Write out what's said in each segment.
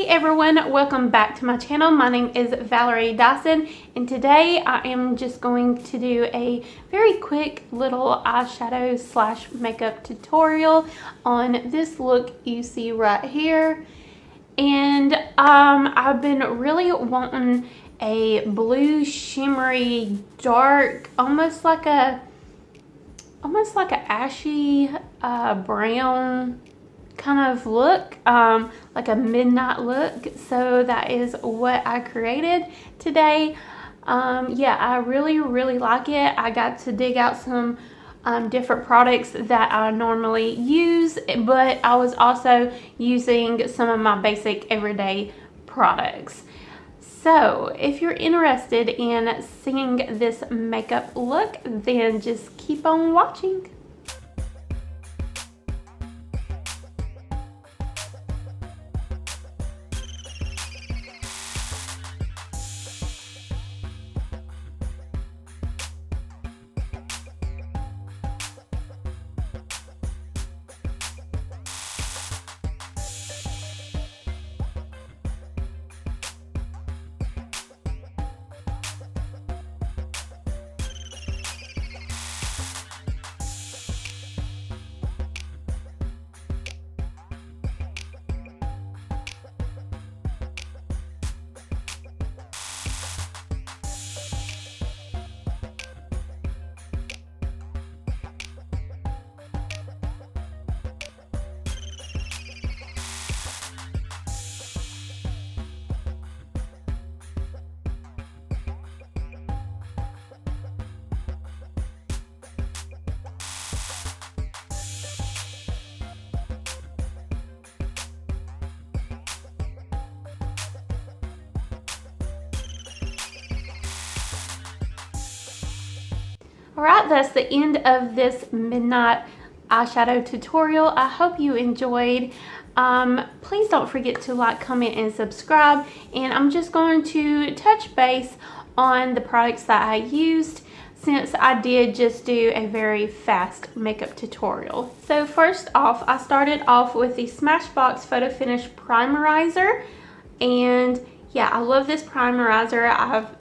Hey everyone, welcome back to my channel. My name is Valerie Dyson, and today I am just going to do a very quick little eyeshadow slash makeup tutorial on this look you see right here. And I've been really wanting a blue shimmery dark, almost like a ashy brown kind of look, like a midnight look. So that is what I created today. Yeah, I really like it. I got to dig out some different products that I normally use, but I was also using some of my basic everyday products. So if you're interested in seeing this makeup look, then just keep on watching. Alright, that's the end of this midnight eyeshadow tutorial. I hope you enjoyed. Please don't forget to like, comment, and subscribe. And I'm just going to touch base on the products that I used, since I did just do a very fast makeup tutorial. So first off, I started off with the Smashbox Photo Finish Primerizer. And yeah, I love this primerizer.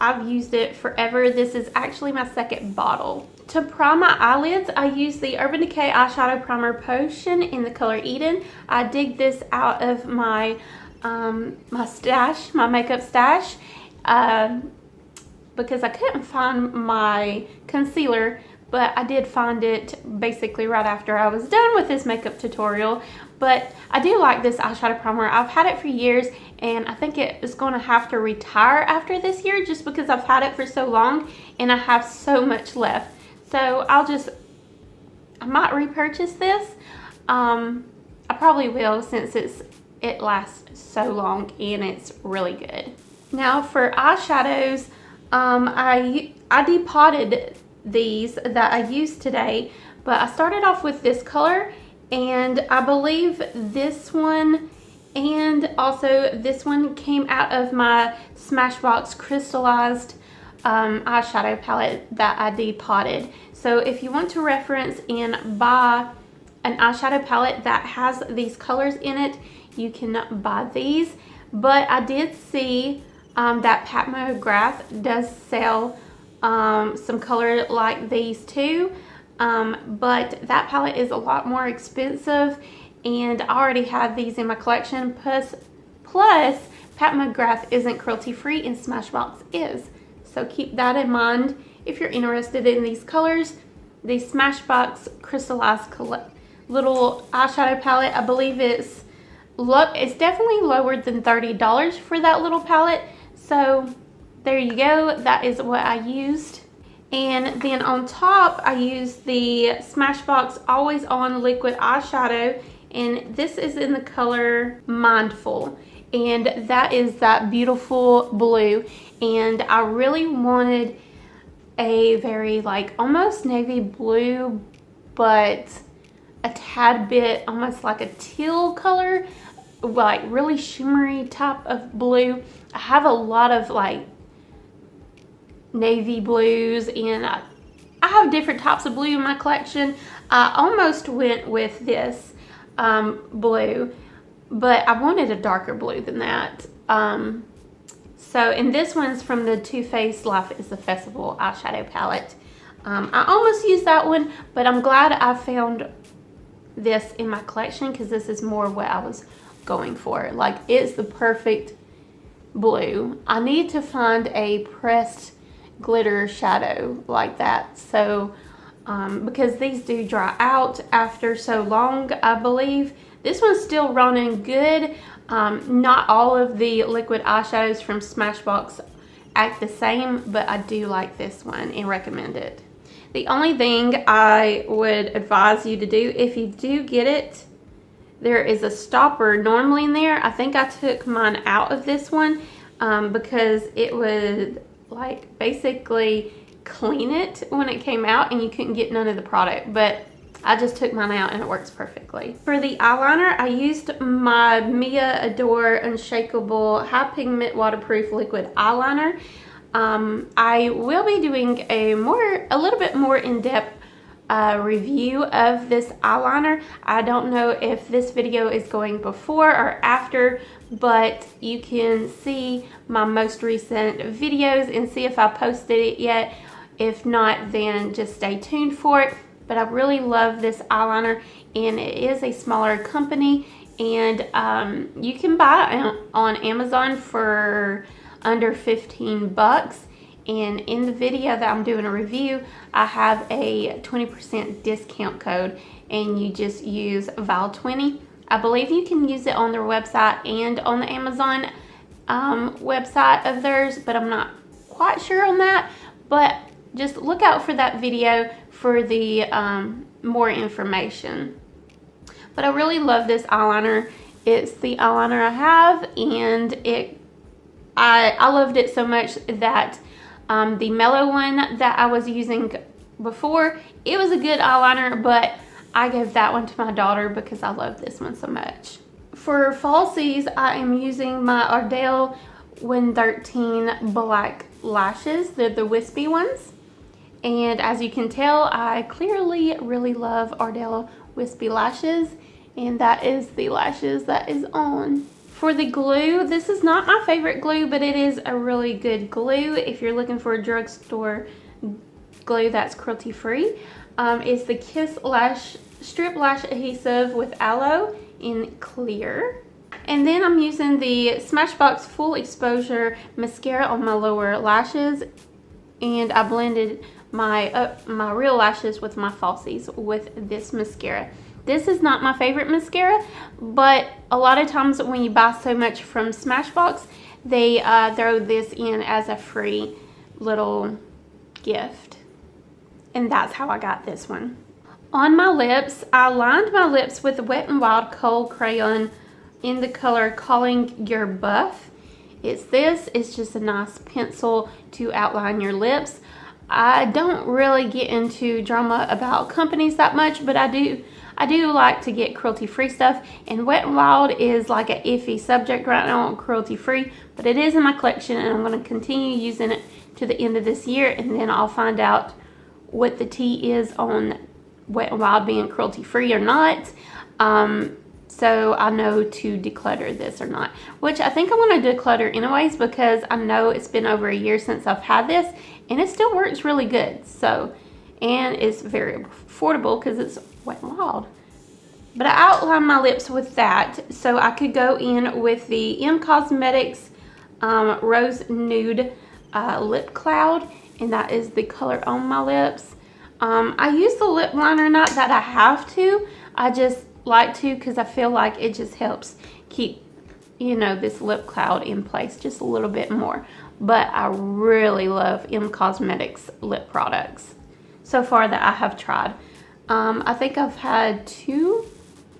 I've used it forever. This is actually my second bottle. To prime my eyelids, I use the Urban Decay Eyeshadow Primer Potion in the color Eden. I dig this out of my my makeup stash, because I couldn't find my concealer, but I did find it basically right after I was done with this makeup tutorial. But I do like this eyeshadow primer. I've had it for years, and I think it is going to have to retire after this year, just because I've had it for so long and I have so much left. So I might repurchase this. I probably will, since it lasts so long and it's really good. Now for eyeshadows, I depotted these that I used today, but I started off with this color, and I believe this one and also this one came out of my Smashbox crystallized eyeshadow palette that I depotted. So if you want to reference and buy an eyeshadow palette that has these colors in it, you can buy these. But I did see that Pat McGrath does sell some color like these too, but that palette is a lot more expensive, and I already have these in my collection. Plus Pat McGrath isn't cruelty free and Smashbox is, so keep that in mind if you're interested in these colors. The Smashbox crystallized little eyeshadow palette, I believe it's definitely lower than $30 for that little palette. So there you go, that is what I used. And then on top, I used the Smashbox Always On Liquid Eyeshadow, and this is in the color Mindful, and that is that beautiful blue. And I really wanted a very like almost navy blue, but a tad bit almost like a teal color, like really shimmery type of blue. I have a lot of like navy blues, and I have different types of blue in my collection. I almost went with this blue, but I wanted a darker blue than that. And this one's from the Too Faced Life is a Festival eyeshadow palette. I almost used that one, but I'm glad I found this in my collection because this is more what I was going for. Like, it's the perfect blue. I need to find a pressed glitter shadow like that. So, because these do dry out after so long, I believe. This one's still running good. Not all of the liquid eyeshadows from Smashbox act the same, but I do like this one and recommend it. The only thing I would advise you to do if you do get it, there is a stopper normally in there. I think I took mine out of this one because it would like basically clean it when it came out and you couldn't get none of the product, but I just took mine out and it works perfectly. For the eyeliner, I used my Mia Adore Unshakable High Pigment Waterproof Liquid Eyeliner. I will be doing a little bit more in-depth review of this eyeliner. I don't know if this video is going before or after, but you can see my most recent videos and see if I posted it yet. If not, then just stay tuned for it. But I really love this eyeliner, and it is a smaller company, and you can buy it on Amazon for under 15 bucks. And in the video that I'm doing a review, I have a 20% discount code, and you just use VAL20. I believe you can use it on their website and on the Amazon website of theirs, but I'm not quite sure on that. But just look out for that video for the more information. But I really love this eyeliner. It's the eyeliner I have, and I loved it so much that the mellow one that I was using before, it was a good eyeliner, but I gave that one to my daughter because I love this one so much. For falsies, I am using my Ardell 113 Black Lashes. They're the wispy ones. And as you can tell, I clearly really love Ardell Wispy Lashes, and that is the lashes that is on. For the glue, this is not my favorite glue, but it is a really good glue if you're looking for a drugstore glue that's cruelty free. It's the Kiss Strip Lash Adhesive with Aloe in clear. And then I'm using the Smashbox Full Exposure Mascara on my lower lashes, and I blended my real lashes with my falsies with this mascara. This is not my favorite mascara, but a lot of times when you buy so much from Smashbox, they throw this in as a free little gift. And that's how I got this one. On my lips, I lined my lips with Wet n Wild Kohl Crayon in the color Calling Your Buff. It's just a nice pencil to outline your lips. I don't really get into drama about companies that much, but I do like to get cruelty-free stuff, and Wet n Wild is like an iffy subject right now on cruelty-free, but it is in my collection, and I'm going to continue using it to the end of this year, and then I'll find out what the tea is on Wet n Wild being cruelty-free or not. So I know to declutter this or not, which I think I'm going to declutter anyways because I know it's been over a year since I've had this and it still works really good. So, and it's very affordable because it's Wet n Wild. But I outlined my lips with that so I could go in with the CAUSEMETICS Rose Nude Lip Cloud, and that is the color on my lips. I use the lip liner, not that I have to, I just like to because I feel like it just helps keep, you know, this lip cloud in place just a little bit more. But I really love CAUSEMETICS lip products so far that I have tried. I think I've had 2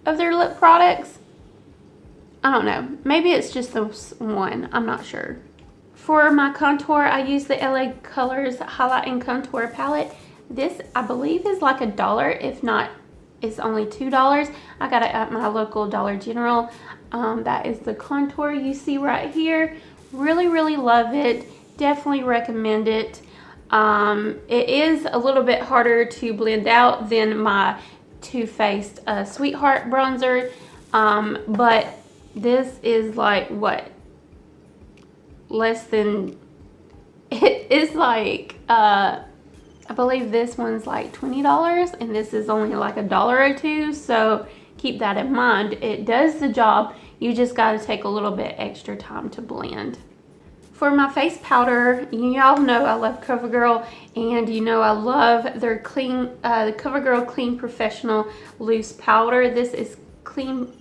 of their lip products. I don't know, maybe it's just this one, I'm not sure. For my contour, I use the LA Colors Highlight and Contour Palette. This, I believe, is like $1, if not, it's only $2. I got it at my local Dollar General. That is the contour you see right here. Really, really love it. Definitely recommend it. It is a little bit harder to blend out than my Too Faced Sweetheart bronzer, but This is like, what? Less than, it is like, I believe this one's like $20 and this is only like $1 or $2. So keep that in mind. It does the job. You just got to take a little bit extra time to blend. For my face powder, y'all know I love CoverGirl, and you know I love their clean, the CoverGirl Clean Professional Loose Powder. This is clean.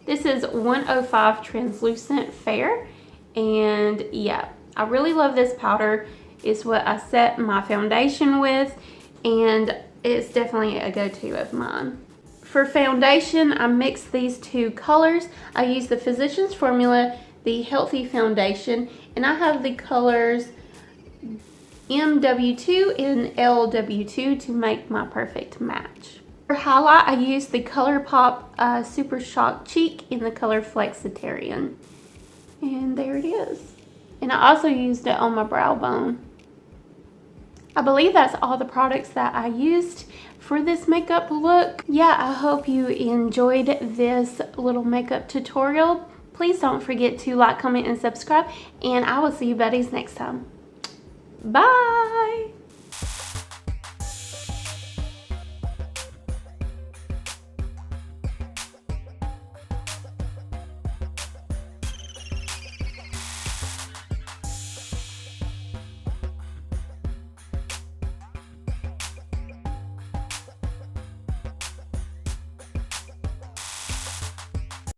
This is 105 Translucent Fair, and yeah, I really love this powder. It's what I set my foundation with, and it's definitely a go-to of mine. For foundation, I mix these two colors. I use the Physicians Formula, the Healthy Foundation, and I have the colors MW2 and LW2 to make my perfect match. For highlight, I use the ColourPop Super Shock Cheek in the color Flexitarian. And there it is. And I also used it on my brow bone. I believe that's all the products that I used for this makeup look. Yeah, I hope you enjoyed this little makeup tutorial. Please don't forget to like, comment, and subscribe, and I will see you buddies next time. Bye!